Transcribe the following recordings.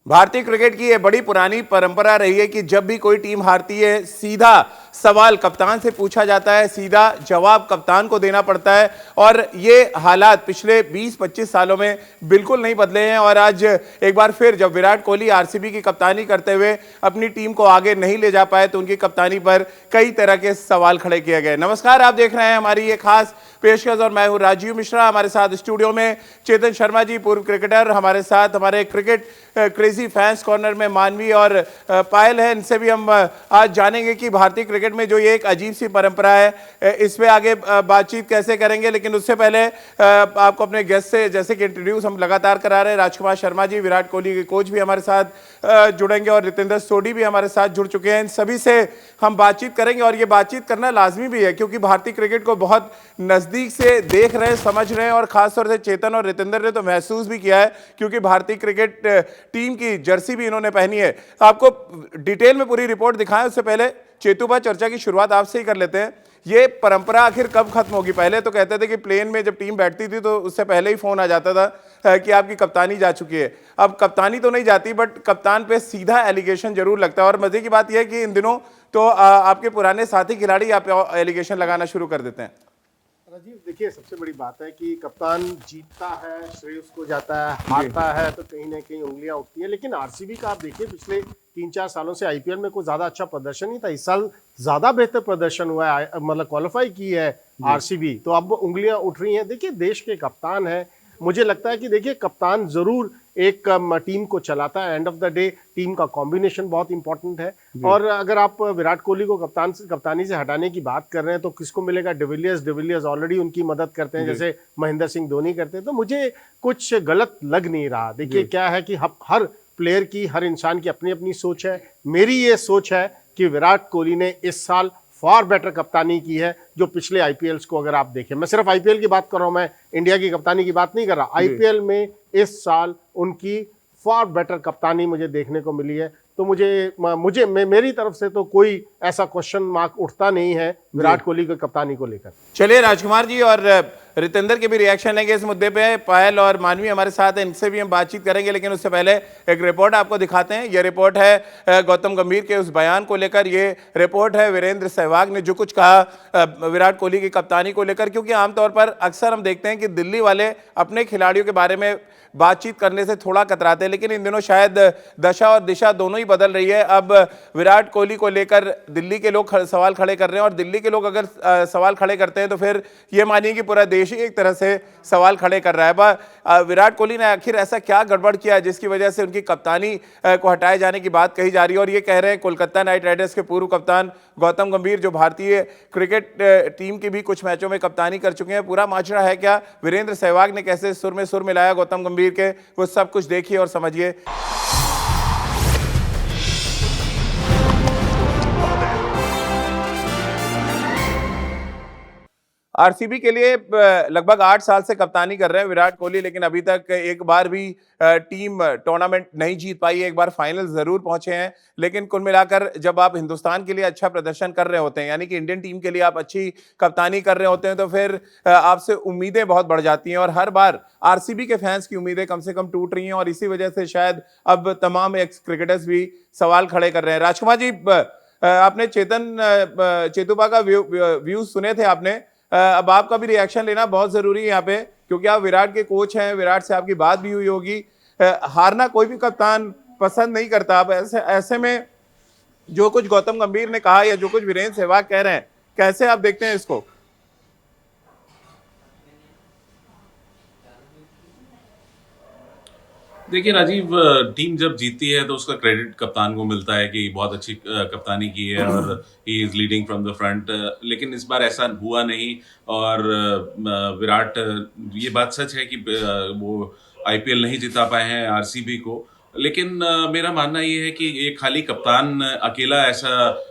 भारतीय क्रिकेट की यह बड़ी पुरानी परंपरा रही है कि जब भी कोई टीम हारती है सीधा सवाल कप्तान से पूछा जाता है, सीधा जवाब कप्तान को देना पड़ता है। और ये हालात पिछले 20-25 सालों में बिल्कुल नहीं बदले हैं। और आज एक बार फिर जब विराट कोहली आरसीबी की कप्तानी करते हुए अपनी टीम को आगे नहीं ले जा पाए तो उनकी कप्तानी पर कई तरह के सवाल खड़े किए गए। नमस्कार, आप देख रहे हैं हमारी ये खास पेशकश और मैं हूं राजीव मिश्रा। हमारे साथ स्टूडियो में चेतन शर्मा जी, पूर्व क्रिकेटर, हमारे साथ हमारे क्रिकेट क्रेजी फैंस कॉर्नर में मानवी और पायल है। इनसे भी हम आज जानेंगे कि भारतीय क्रिकेट में जो ये एक अजीब सी परंपरा है इस पे आगे बातचीत कैसे करेंगे। लेकिन उससे पहले आपको अपने गेस्ट से जैसे कि इंट्रोड्यूस हम लगातार करा रहे हैं, राजकुमार शर्मा जी विराट कोहली के कोच भी हमारे साथ जुड़ेंगे और रितेंद्र सोढी भी हमारे साथ जुड़ चुके हैं। इन सभी से हम बातचीत करेंगे और ये बातचीत करना लाजमी भी है क्योंकि भारतीय क्रिकेट को बहुत नजदीक से देख रहे हैं, समझ रहे हैं और खासतौर से चेतन और रितेंद्र ने तो महसूस भी किया है क्योंकि भारतीय क्रिकेट टीम की जर्सी भी इन्होंने पहनी है। आपको डिटेल में पूरी रिपोर्ट दिखाएं उससे पहले चेतुबा चर्चा की शुरुआत आपसे ही कर लेते हैं। ये परंपरा आखिर कब खत्म होगी? पहले तो कहते थे कि प्लेन में जब टीम बैठती थी तो उससे पहले ही फोन आ जाता था कि आपकी कप्तानी जा चुकी है। अब कप्तानी तो नहीं जाती बट कप्तान पे सीधा एलिगेशन जरूर लगता है। और मजे की बात यह है कि इन दिनों तो आपके पुराने साथी खिलाड़ी आप एलिगेशन लगाना शुरू कर देते हैं। राजीव, देखिए सबसे बड़ी बात है कि कप्तान जीतता है श्रेय उसको जाता है, हारता है तो कहीं ना कहीं उंगलियां उठती हैं। लेकिन आरसीबी का आप देखिए पिछले 3-4 सालों से आईपीएल में कोई ज्यादा अच्छा प्रदर्शन नहीं था। इस साल ज्यादा बेहतर प्रदर्शन हुआ है, मतलब क्वालिफाई की है आरसीबी, तो अब उंगलियां उठ रही हैं। देखिए देश के कप्तान है, मुझे लगता है कि देखिए कप्तान जरूर एक टीम को चलाता है। End of the day team का कॉम्बिनेशन बहुत इंपॉर्टेंट है। और अगर आप विराट कोहली को कप्तानी से हटाने की बात कर रहे हैं तो किसको मिलेगा? डिविलियर्स ऑलरेडी उनकी मदद करते हैं, जैसे महेंद्र सिंह धोनी करते हैं। तो मुझे कुछ गलत लग नहीं रहा। देखिए क्या है कि हर प्लेयर की, हर इंसान की अपनी अपनी सोच है। मेरी ये सोच है कि विराट कोहली ने इस साल फॉर बेटर कप्तानी की है जो पिछले आईपीएल्स को अगर आप देखें। मैं सिर्फ आईपीएल की बात कर रहा हूं, मैं इंडिया की कप्तानी की बात नहीं कर रहा। आईपीएल में इस साल उनकी फॉर बेटर कप्तानी मुझे देखने को मिली है। तो मेरी तरफ से तो कोई ऐसा क्वेश्चन मार्क उठता नहीं है विराट कोहली की कप्तानी को लेकर। चलिए राजकुमार जी और रितेंद्र के भी रिएक्शन लेंगे इस मुद्दे पे। पायल और मानवी हमारे साथ हैं, इनसे भी हम बातचीत करेंगे। लेकिन उससे पहले एक रिपोर्ट आपको दिखाते हैं। ये रिपोर्ट है गौतम गंभीर के उस बयान को लेकर। ये रिपोर्ट है वीरेंद्र सहवाग ने जो कुछ कहा विराट कोहली की कप्तानी को लेकर। क्योंकि आमतौर पर अक्सर हम देखते हैं कि दिल्ली वाले अपने खिलाड़ियों के बारे में बातचीत करने से थोड़ा कतराते हैं, लेकिन इन दिनों शायद दशा और दिशा दोनों ही बदल रही है। अब विराट कोहली को लेकर दिल्ली के लोग सवाल खड़े कर रहे हैं और दिल्ली के लोग अगर सवाल खड़े करते हैं तो फिर ये मानिए कि पूरा देश ही एक तरह से सवाल खड़े कर रहा है। विराट कोहली ने आखिर ऐसा क्या गड़बड़ किया जिसकी वजह से उनकी कप्तानी को हटाए जाने की बात कही जा रही है। और ये कह रहे हैं कोलकाता नाइट राइडर्स के पूर्व कप्तान गौतम गंभीर, जो भारतीय क्रिकेट टीम की भी कुछ मैचों में कप्तानी कर चुके हैं। पूरा माजरा है क्या, वीरेंद्र सहवाग ने कैसे सुर में सुर मिलाया गौतम गंभीर के, वो सब कुछ देखिए और समझिए। आरसीबी के लिए लगभग 8 साल से कप्तानी कर रहे हैं विराट कोहली, लेकिन अभी तक एक बार भी टीम टूर्नामेंट नहीं जीत पाई है। एक बार फाइनल जरूर पहुंचे हैं, लेकिन कुल मिलाकर जब आप हिंदुस्तान के लिए अच्छा प्रदर्शन कर रहे होते हैं, यानी कि इंडियन टीम के लिए आप अच्छी कप्तानी कर रहे होते हैं, तो फिर आपसे उम्मीदें बहुत बढ़ जाती हैं। और हर बार आरसीबी के फैंस की उम्मीदें कम से कम टूट रही हैं और इसी वजह से शायद अब तमाम एक्स क्रिकेटर्स भी सवाल खड़े कर रहे हैं। राजकुमार जी, आपने चेतुबा का व्यू सुने थे आपने, अब आपका भी रिएक्शन लेना बहुत जरूरी है यहाँ पे क्योंकि आप विराट के कोच हैं, विराट से आपकी बात भी हुई होगी। हारना कोई भी कप्तान पसंद नहीं करता। अब ऐसे में जो कुछ गौतम गंभीर ने कहा या जो कुछ वीरेंद्र सहवाग कह रहे हैं, कैसे आप देखते हैं इसको? देखिए राजीव, टीम जब जीतती है तो उसका क्रेडिट कप्तान को मिलता है कि बहुत अच्छी कप्तानी की है और he is leading from the front. लेकिन इस बार ऐसा हुआ नहीं। और विराट, ये बात सच है कि वो आईपीएल नहीं जिता पाए हैं आरसीबी को। लेकिन मेरा मानना ये है कि ये खाली कप्तान अकेला ऐसा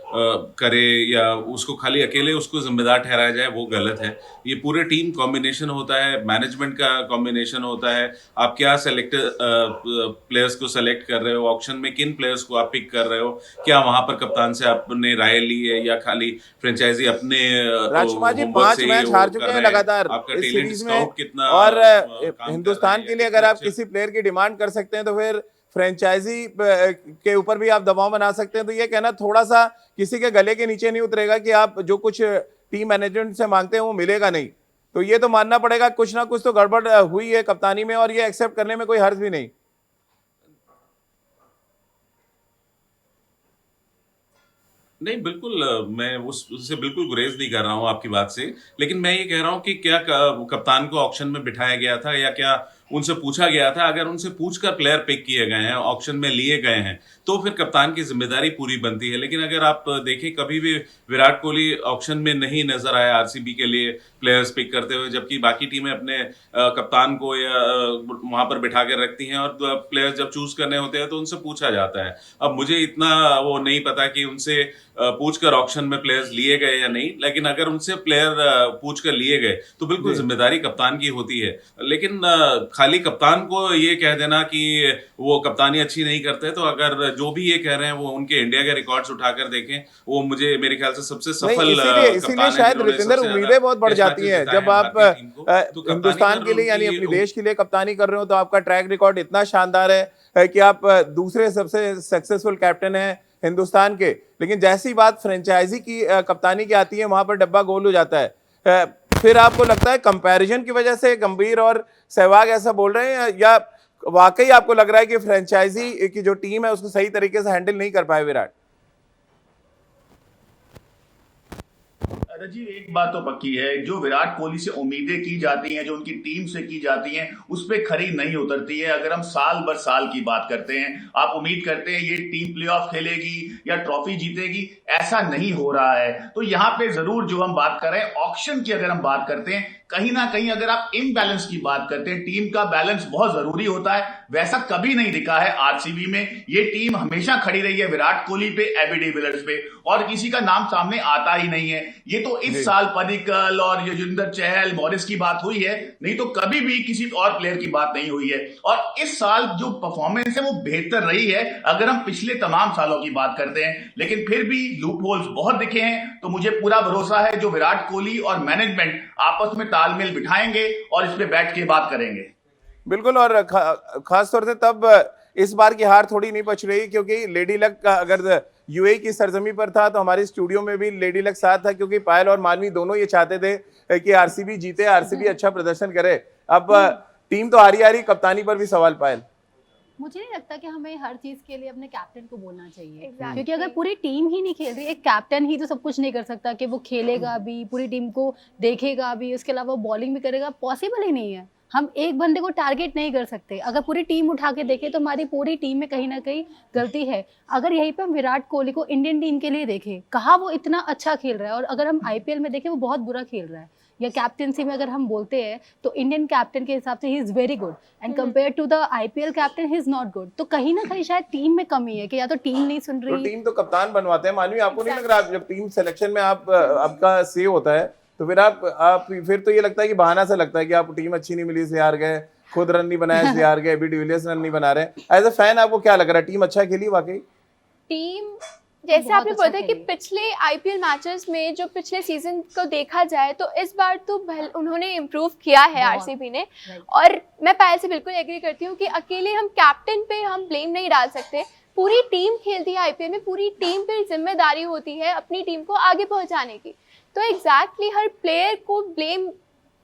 करे या उसको खाली अकेले उसको जिम्मेदार ठहराया जाए, वो गलत है। ये पूरे टीम कॉम्बिनेशन होता है, मैनेजमेंट का कॉम्बिनेशन होता है। आप क्या प्लेयर्स को सेलेक्ट कर रहे हो, ऑक्शन में किन प्लेयर्स को आप पिक कर रहे हो, क्या वहां पर कप्तान से आपने राय ली है या खाली फ्रेंचाइजी अपने राजकुमार जी 5 मैच हार चुके हैं लगातार आपका इस टेलेंट सीरीज में। स्काउट कितना और काम कर रहा हिंदुस्तान है के लिए अगर आप किसी प्लेयर की डिमांड कर सकते हैं तो फिर फ्रेंचाइजी के ऊपर भी आप दबाव बना सकते हैं, तो ये कहना थोड़ा सा किसी के गले के नीचे नहीं उतरेगा कि आप जो कुछ टीम मैनेजमेंट से मांगते हैं वो मिलेगा नहीं। तो ये तो मानना पड़ेगा कुछ ना कुछ तो गड़बड़ हुई है कप्तानी में, और ये एक्सेप्ट करने में कोई हर्ज भी नहीं। नहीं, बिल्कुल मैं उससे बिल्कुल गुरेज नहीं कर रहा हूं आपकी बात से, लेकिन मैं ये कह रहा हूं कि क्या कप्तान को ऑक्शन में बिठाया गया था या क्या उनसे पूछा गया था? अगर उनसे पूछकर प्लेयर पिक किए गए हैं, ऑक्शन में लिए गए हैं, तो फिर कप्तान की जिम्मेदारी पूरी बनती है। लेकिन अगर आप देखें, कभी भी विराट कोहली ऑक्शन में नहीं नजर आया आरसीबी के लिए प्लेयर्स पिक करते हुए, जबकि बाकी टीमें अपने कप्तान को या वहां पर बिठा कर रखती हैं, और प्लेयर्स जब चूज करने होते हैं तो उनसे पूछा जाता है। अब मुझे इतना वो नहीं पता कि उनसे पूछकर ऑक्शन में प्लेयर्स लिए गए या नहीं, लेकिन अगर उनसे प्लेयर पूछकर लिए गए तो बिल्कुल जिम्मेदारी कप्तान की होती है। लेकिन खाली कप्तान को ये कह देना कि वो कप्तानी अच्छी नहीं करते, तो अगर जो भी ये कह रहे हैं वो उनके इंडिया के रिकॉर्ड्स उठाकर देखें, वो मुझे मेरे ख्याल से सबसे सफल इसीलिए शायद रितेंद्र उम्मीदें बहुत बढ़ जाती हैं जब आप हिंदुस्तान के लिए यानी अपने देश के लिए कप्तानी कर रहे हो। तो आपका ट्रैक रिकॉर्ड इतना शानदार है कि आप दूसरे सबसे सक्सेसफुल कैप्टन हैं हिंदुस्तान के, लेकिन जैसी बात फ्रेंचाइजी की कप्तानी की आती है वहां पर डब्बा गोल हो जाता है। फिर आपको लगता है कंपैरिजन की वजह से गंभीर और सहवाग ऐसा बोल रहे हैं, या वाकई आपको लग रहा है कि फ्रेंचाइजी की जो टीम है उसको सही तरीके से हैंडल नहीं कर पाए विराट? जी, एक बात तो पक्की है, जो विराट कोहली से उम्मीदें की जाती हैं, जो उनकी टीम से की जाती हैं, उस पर खरी नहीं उतरती है। अगर हम साल भर साल की बात करते हैं, आप उम्मीद करते हैं ये टीम प्लेऑफ खेलेगी या ट्रॉफी जीतेगी, ऐसा नहीं हो रहा है। तो यहाँ पे जरूर जो हम बात कर रहे हैं ऑक्शन की, अगर हम बात करते हैं, कहीं ना कहीं अगर आप इम्बैलेंस की बात करते हैं, टीम का बैलेंस बहुत जरूरी होता है, वैसा कभी नहीं दिखा है आरसीबी में। ये टीम हमेशा खड़ी रही है विराट कोहली पे, एबी डिविलियर्स पे, और किसी का नाम सामने आता ही नहीं है। ये तो इस साल पडिक्कल और युजवेंद्र चहल, मॉरिस की बात हुई है, नहीं तो कभी भी किसी और प्लेयर की बात नहीं हुई है। और इस साल जो परफॉर्मेंस है वो बेहतर रही है अगर हम पिछले तमाम सालों की बात करते हैं, लेकिन फिर भी लूप होल्स बहुत दिखे हैं। तो मुझे पूरा भरोसा है जो विराट कोहली और मैनेजमेंट आपस में तालमेल बिठाएंगे और इस पे बैठ के बात करेंगे। बिल्कुल, और खास तौर से तब इस बार की हार थोड़ी नहीं बच रही, क्योंकि लेडी लक का अगर यूएई की सरजमी पर था तो हमारे स्टूडियो में भी लेडी लक साथ था, क्योंकि पायल और मानवी दोनों ये चाहते थे कि आरसीबी जीते, आरसीबी अच्छा प्रदर्शन करे। अब टीम तो हारी हारी, कप्तानी पर भी सवाल। पायल, मुझे नहीं लगता कि हमें हर चीज के लिए अपने कैप्टन को बोलना चाहिए, क्योंकि अगर पूरी टीम ही नहीं खेल रही, एक कैप्टन ही तो सब कुछ नहीं कर सकता कि वो खेलेगा भी, पूरी टीम को देखेगा भी, उसके अलावा बॉलिंग भी करेगा, पॉसिबल ही नहीं है। हम एक बंदे को टारगेट नहीं कर सकते। अगर पूरी टीम उठा के देखें तो हमारी पूरी टीम में कहीं ना कहीं गलती है। अगर यहीं पे हम विराट कोहली को इंडियन टीम के लिए देखें, कहाँ वो इतना अच्छा खेल रहा है, और अगर हम आईपीएल में देखें वो बहुत बुरा खेल रहा है, या कैप्टनसी में अगर हम बोलते हैं तो इंडियन कैप्टन के हिसाब से he is very good, and compare to the IPL captain he is not good. तो कहीं ना कहीं शायद टीम में कमी है कि या तो टीम नहीं सुन रही। तो टीम तो कप्तान बनवाते हैं। मानवी, आपको नहीं लग रहा जब टीम सिलेक्शन में आपका से होता है तो फिर आप फिर तो ये लगता है कि बहाना सा लगता है कि आप टीम अच्छी नहीं मिली इसलिए हार गए, खुद रन नहीं बनाया इसलिए हार गए, एबी डिविलियर्स रन नहीं बना रहे। एज अ फैन आपको क्या लग रहा है, टीम अच्छा खेली वाकई? टीम जैसे आपने बोला कि पिछले आईपीएल मैचेस में जो पिछले सीजन को देखा जाए तो इस बार तो उन्होंने इम्प्रूव किया है आरसीबी ने। और मैं पायल से बिल्कुल एग्री करती हूँ कि अकेले हम कैप्टन पे हम ब्लेम नहीं डाल सकते। पूरी टीम खेलती है आईपीएल में, पूरी टीम पे जिम्मेदारी होती है अपनी टीम को आगे पहुंचाने की। तो एग्जैक्टली हर प्लेयर को ब्लेम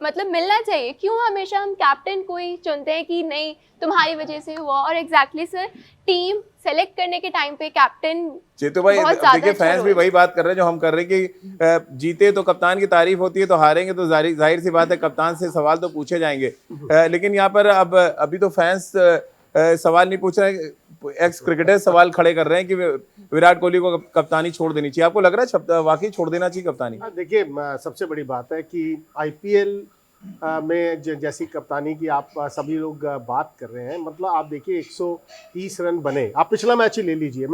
मतलब मिलना चाहिए। क्यों हमेशा हम कैप्टन को ही चुनते हैं कि नहीं तुम्हारी वजह से हुआ। और एग्जैक्टली सर, टीम सेलेक्ट करने के टाइम पे कैप्टन चेतू भाई देखिए, फैंस भी वही बात कर रहे हैं जो हम कर रहे हैं कि जीते तो कप्तान की तारीफ होती है, तो हारेंगे तो जाहिर सी बात है कप्तान से सवाल तो पूछे जाएंगे। लेकिन यहाँ पर अभी तो फैंस सवाल नहीं पूछ रहे, एक्स क्रिकेटर सवाल खड़े कर रहे हैं कि विराट कोहली को कप्तानी छोड़ देनी चाहिए। आपको लग रहा है वाकई छोड़ देना चाहिए कप्तानी? देखिए, सबसे बड़ी बात है कि आईपीएल में जैसी कप्तानी की आप सभी लोग बात कर रहे हैं, मतलब आप देखिए 130 रन बने, आप पिछला मैच ही ले लीजिए।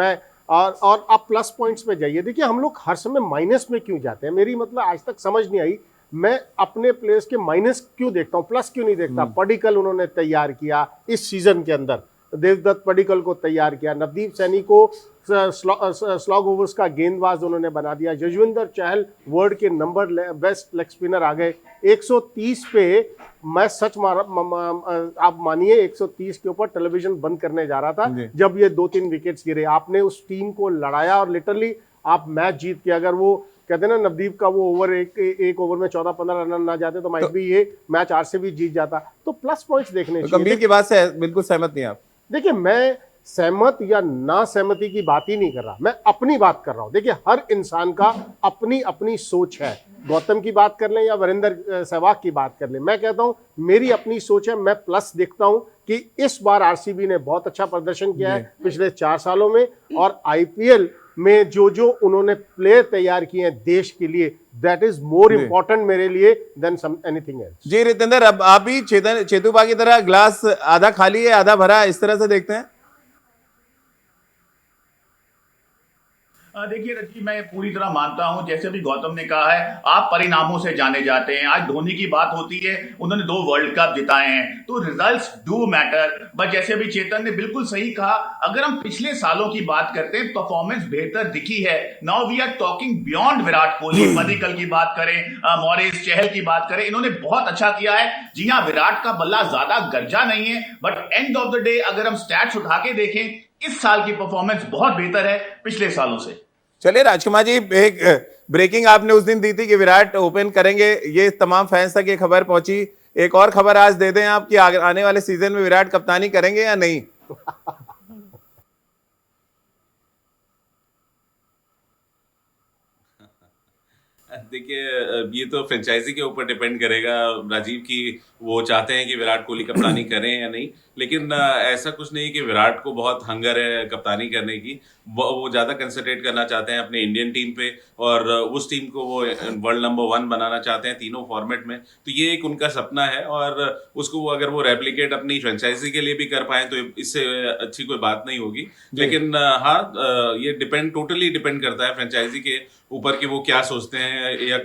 और आप प्लस पॉइंट्स पे जाइए। देखिए, हम लोग हर समय माइनस में क्यों जाते हैं, मेरी मतलब आज तक समझ नहीं आई। मैं अपने प्लेयर्स के माइनस क्यों देखता हूँ, प्लस क्यों नहीं देखता। पडिक्कल उन्होंने तैयार किया इस सीजन के अंदर, देवदत्त पडिक्कल को तैयार किया, नवदीप सैनी को स्लॉग ओवर्स का गेंदबाज उन्होंने बना दिया, यजुवेंद्र चहल वर्ल्ड के नंबर बेस्ट लेग स्पिनर आ गए। 130 पे मैं सच आप मानिए 130 के ऊपर टेलीविजन बंद करने जा रहा था जब ये 2-3 विकेट्स गिरे। आपने उस टीम को लड़ाया और लिटरली आप मैच जीत के, अगर वो कहते हैं ना नवदीप का वो ओवर एक ओवर में 14-15 रन ना जाते तो माइट भी ये मैच आरसीबी जीत जाता। तो प्लस पॉइंट्स देखने चाहिए। गंभीर की बात से बिल्कुल सहमत नहीं आप? देखिए, मैं सहमत या ना सहमति की बात ही नहीं कर रहा, मैं अपनी बात कर रहा हूं। देखिए, हर इंसान का अपनी अपनी सोच है। गौतम की बात कर लें या वीरेंद्र सहवाग की बात कर लें, मैं कहता हूं मेरी अपनी सोच है। मैं प्लस देखता हूं कि इस बार आरसीबी ने बहुत अच्छा प्रदर्शन किया है पिछले 4 सालों में, और आईपीएल में जो उन्होंने प्लेयर तैयार किए हैं देश के लिए, दैट इज मोर इंपॉर्टेंट मेरे लिए देन सम एनीथिंग एल्स। जी रितेंद्र, अब आप भी चेतुपा की तरह ग्लास आधा खाली है आधा भरा इस तरह से देखते हैं? देखिए रजी, मैं पूरी तरह मानता हूं, जैसे भी गौतम ने कहा है, आप परिणामों से जाने जाते हैं। आज धोनी की बात होती है, उन्होंने 2 वर्ल्ड कप जिताए हैं, तो रिजल्ट्स डू मैटर। बट जैसे भी चेतन ने बिल्कुल सही कहा, अगर हम पिछले सालों की बात करते हैं, परफॉर्मेंस बेहतर दिखी है। Now we are talking beyond Virat Kohli. Padikkal की बात करें, मॉरिस, चहल की बात करें, इन्होंने बहुत अच्छा किया है। जी हाँ, विराट का बल्ला ज्यादा गरजा नहीं है, but end of the day अगर हम स्टैट्स उठा के देखें, इस साल की परफॉर्मेंस बहुत बेहतर है पिछले सालों से। चलिए राजकुमार जी, एक ब्रेकिंग आपने उस दिन दी थी कि विराट ओपन करेंगे, ये तमाम फैंस तक ये खबर पहुंची। एक और खबर आज दे दें आप कि आने वाले सीजन में विराट कप्तानी करेंगे या नहीं? देखिए, ये तो फ्रेंचाइजी के ऊपर डिपेंड करेगा राजीव की वो चाहते हैं कि विराट कोहली कप्तानी करें या नहीं। लेकिन ऐसा कुछ नहीं कि विराट को बहुत हंगर है कप्तानी करने की। वो ज़्यादा कंसंट्रेट करना चाहते हैं अपने इंडियन टीम पे, और उस टीम को वो वर्ल्ड नंबर 1 बनाना चाहते हैं तीनों फॉर्मेट में। तो ये एक उनका सपना है, और उसको वो अगर वो रेप्लिकेट अपनी फ्रेंचाइजी के लिए भी कर पाए तो इससे अच्छी कोई बात नहीं होगी। लेकिन हाँ, ये टोटली डिपेंड करता है फ्रेंचाइजी के ऊपर कि वो क्या सोचते हैं, या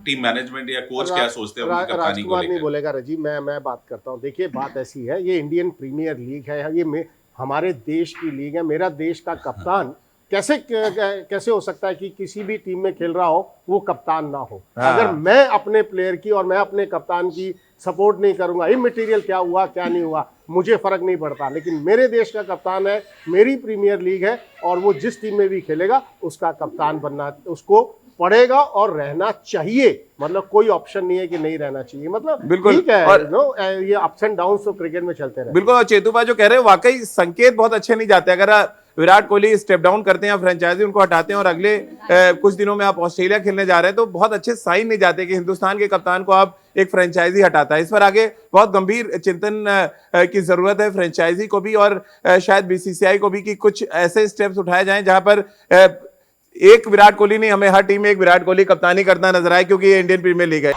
टीम मैनेजमेंट या कोच क्या सोचते हैं उनकी कप्तानी को लेकर। नहीं बोलेगा रजी, मैं बात करता हूँ। देखिए, बात ऐसी है, ये इंडियन प्रीमियर लीग है, ये हमारे देश की लीग है। मेरा देश का कप्तान कैसे हो सकता है कि किसी भी टीम में खेल रहा हो वो कप्तान ना हो? अगर मैं अपने प्लेयर की और मैं अपने कप्तान की सपोर्ट नहीं करूंगा, इमैटेरियल क्या हुआ क्या नहीं हुआ मुझे फर्क नहीं पड़ता, लेकिन मेरे देश का कप्तान है, मेरी प्रीमियर लीग है, और वो जिस टीम में भी खेलेगा उसका कप्तान बनना उसको पड़ेगा और रहना चाहिए। मतलब कोई ऑप्शन नहीं है कि नहीं रहना चाहिए। मतलब ठीक है, और ये अप्स एंड डाउन्स तो क्रिकेट में चलते रहते हैं। बिल्कुल, और चेतुपा जो कह रहे हैं वाकई संकेत बहुत अच्छे नहीं जाते। अगर विराट कोहली स्टेप डाउन करते हैं, फ्रेंचाइजी उनको हटाते हैं और अगले कुछ दिनों में आप ऑस्ट्रेलिया खेलने जा रहे हैं, तो बहुत अच्छे साइन नहीं जाते कि हिंदुस्तान के कप्तान को आप एक फ्रेंचाइजी हटाता है। इस पर आगे बहुत गंभीर चिंतन की जरूरत है फ्रेंचाइजी को भी, और शायद बीसीसीआई को भी, कि कुछ ऐसे स्टेप्स उठाए जाएं जहां पर एक विराट कोहली नहीं, हमें हर टीम में एक विराट कोहली कप्तानी करता नजर आए, क्योंकि ये इंडियन प्रीमियर लीग है।